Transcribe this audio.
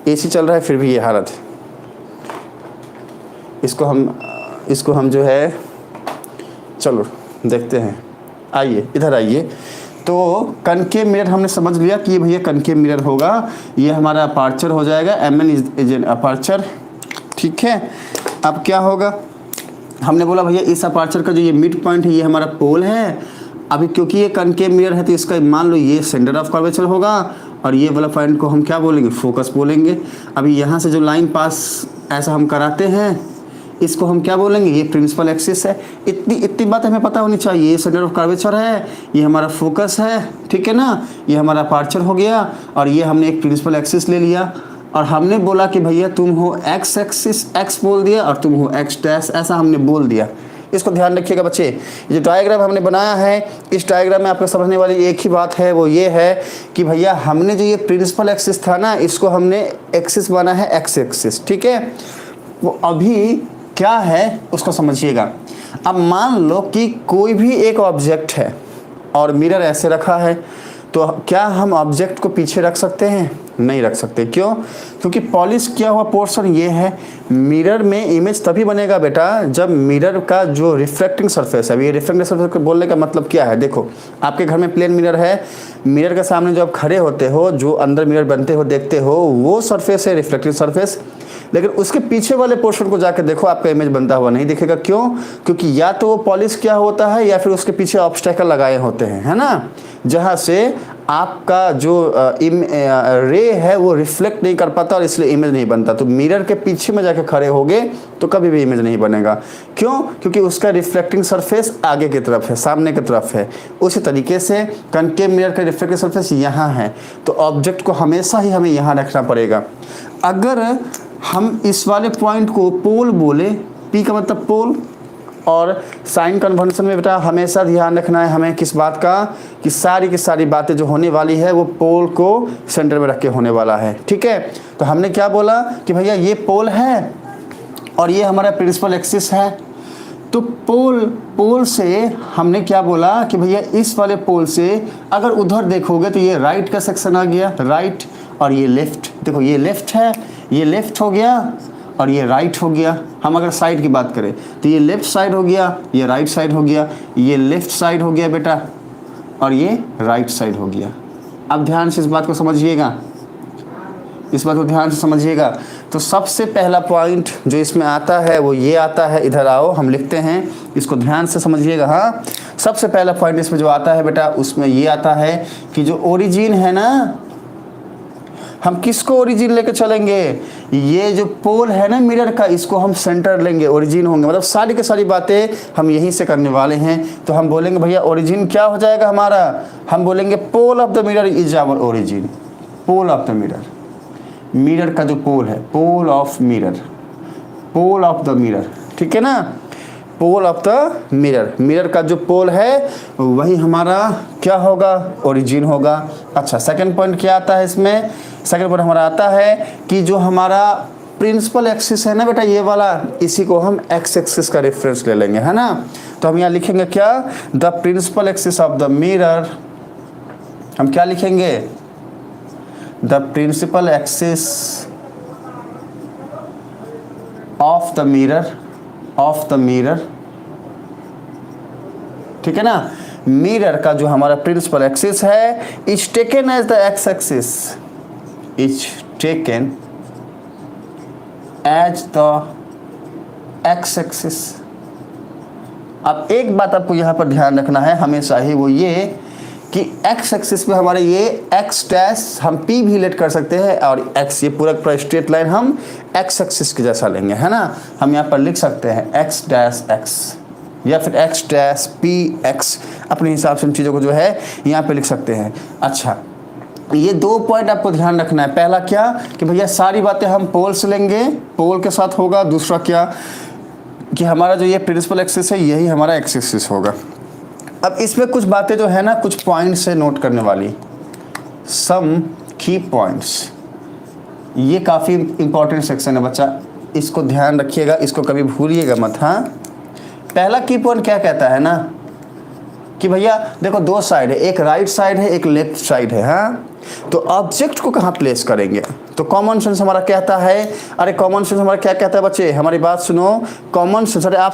AC चल रहा है फिर भी ये हालत है। इसको हम जो है, चलो देखते हैं, आइए इधर आइए। तो कनकेव मिरर हमने समझ लिया कि ये भैया कनकेव मिरर होगा, ये हमारा अपर्चर हो जाएगा, MN इज एन अपर्चर, ठीक है। अब क्या होगा, हमने बोला भैया इस अपर्चर का जो ये मिड पॉइंट है ये हमारा पोल है। अभी क्योंकि ये कनकेव मिरर है तो इसका मान लो ये सेंटर ऑफ कर्वेचर होगा और ये वाला पॉइंट को हम क्या बोलेंगे, फोकस बोलेंगे। अभी यहाँ से जो लाइन पास ऐसा हम कराते हैं इसको हम क्या बोलेंगे, ये प्रिंसिपल एक्सिस है। इतनी बात हमें पता होनी चाहिए। ये सेंटर ऑफ कर्वेचर है, ये हमारा फोकस है, ठीक है ना, ये हमारा अपर्चर हो गया और ये हमने एक प्रिंसिपल एक्सिस ले लिया और हमने बोला कि भैया तुम हो एक्स एक्सिस, एक्स बोल दिया, और तुम हो एक्स डैश, ऐसा हमने बोल दिया। इसको ध्यान रखिएगा बच्चे। ये जो डायग्राम हमने बनाया है, इस डायग्राम में आपको समझने वाली एक ही बात है, वो ये है कि भैया हमने जो ये प्रिंसिपल एक्सिस था ना, इसको हमने एक्सिस माना है एक्स एक्सिस, ठीक है। वो अभी क्या है उसको समझिएगा। अब मान लो कि कोई भी एक ऑब्जेक्ट है और मिरर ऐसे रखा है, तो क्या हम ऑब्जेक्ट को पीछे रख सकते हैं? नहीं रख सकते। क्यों? क्योंकि पॉलिश किया हुआ पोर्शन ये है। मिरर में इमेज तभी बनेगा बेटा जब मिरर का जो रिफ्लेक्टिंग सरफेस है, ये रिफ्लेक्टिंग सरफेस बोलने का मतलब क्या है, देखो आपके घर में प्लेन मिरर है, मिरर के सामने जो आप खड़े होते हो, जो अंदर मिरर बनते हो देखते हो, वो सरफेस है रिफ्लेक्टिंग सरफेस। लेकिन उसके पीछे वाले पोर्शन को जाकर देखो, आपका इमेज बनता हुआ नहीं दिखेगा। क्यों? क्योंकि या तो वो पॉलिश किया होता है या फिर उसके पीछे ऑब्स्टेकल लगाए होते हैं, है ना, जहाँ से आपका जो रे है वो रिफ्लेक्ट नहीं कर पाता और इसलिए इमेज नहीं बनता। तो मिरर के पीछे में जाके खड़े होगे तो कभी भी इमेज नहीं बनेगा। क्यों? क्योंकि उसका रिफ्लेक्टिंग सरफेस आगे की तरफ है, सामने की तरफ है। उसी तरीके से कनकेव मिरर का रिफ्लेक्टिंग सरफेस यहाँ है, तो ऑब्जेक्ट को हमेशा ही हमें यहाँ रखना पड़ेगा। अगर हम इस वाले पॉइंट को पोल बोले, पी का मतलब पोल, और साइन कन्वेंशन में बेटा हमेशा ध्यान रखना है हमें किस बात का, कि सारी की सारी बातें जो होने वाली है वो पोल को सेंटर में रख के होने वाला है, ठीक है। तो हमने क्या बोला कि भैया ये पोल है और ये हमारा प्रिंसिपल एक्सिस है। तो पोल से हमने क्या बोला कि भैया इस वाले पोल से अगर उधर देखोगे तो ये राइट का सेक्शन आ गया, राइट, और ये लेफ्ट, देखो ये लेफ्ट है, ये लेफ्ट हो गया और ये राइट हो गया। हम अगर साइड की बात करें तो ये लेफ्ट साइड हो गया, ये राइट साइड हो गया, ये लेफ्ट साइड हो गया बेटा और ये राइट साइड हो गया। अब ध्यान से इस बात को समझिएगा, इस बात को ध्यान से समझिएगा। तो सबसे पहला पॉइंट जो इसमें आता है वो ये आता है, इधर आओ हम लिखते हैं, इसको ध्यान से समझिएगा। हाँ, सबसे पहला पॉइंट इसमें जो आता है बेटा उसमें ये आता है कि जो ओरिजिन है ना, हम किसको ओरिजिन लेके चलेंगे, ये जो पोल है ना मिरर का, इसको हम सेंटर लेंगे, ओरिजिन होंगे, मतलब सारी की सारी बातें हम यहीं से करने वाले हैं। तो हम बोलेंगे भैया ओरिजिन क्या हो जाएगा हमारा, हम बोलेंगे pole of the mirror is our origin. Pole of the mirror, mirror का जो पोल है, pole of mirror, pole of the mirror, ठीक है ना, pole of the mirror, mirror का जो पोल है वही हमारा क्या होगा, ओरिजिन होगा। अच्छा, सेकंड पॉइंट क्या आता है इसमें, सेकंड पॉइंट हमारा आता है कि जो हमारा प्रिंसिपल एक्सिस है ना बेटा ये वाला, इसी को हम एक्स एक्सिस का रेफरेंस ले लेंगे, है ना। तो हम यहाँ लिखेंगे क्या, the principal axis of the mirror, हम क्या लिखेंगे, the principal axis of the mirror, of the mirror, ठीक है ना। मिरर का जो हमारा प्रिंसिपल एक्सिस है is taken as the X axis, is taken as the X axis. अब एक बात आपको यहां पर ध्यान रखना है हमेशा ही, वो ये कि एक्स एक्सिस पे हमारे ये एक्स डैश हम पी भी लेट कर सकते हैं और एक्स, ये पूरा स्ट्रेट लाइन हम एक्स एक्सिस के जैसा लेंगे, है ना। हम यहाँ पर लिख सकते हैं एक्स डैश एक्स या फिर एक्स डैश पी एक्स, अपने हिसाब से इन चीज़ों को जो है यहाँ पे लिख सकते हैं। अच्छा, ये दो पॉइंट आपको ध्यान रखना है। पहला क्या कि भैया सारी बातें हम पोल से लेंगे, पोल के साथ होगा। दूसरा क्या कि हमारा जो ये प्रिंसिपल एक्सिस है यही हमारा एक्स एक्सिस होगा। अब इसमें कुछ बातें जो है ना, कुछ पॉइंट्स से नोट करने वाली, सम की पॉइंट्स, ये काफ़ी इंपॉर्टेंट सेक्शन है बच्चा, इसको ध्यान रखिएगा, इसको कभी भूलिएगा मत। हाँ, पहला की पॉइंट क्या कहता है ना कि भैया देखो दो साइड है, एक राइट साइड है एक लेफ्ट साइड है। हाँ, तो ऑब्जेक्ट को कहाँ प्लेस करेंगे, तो कॉमन सेंस हमारा कहता है, अरे कॉमन सेंस हमारा क्या कहता है बच्चे, हमारी बात सुनो, कॉमन सेंस, अरे आप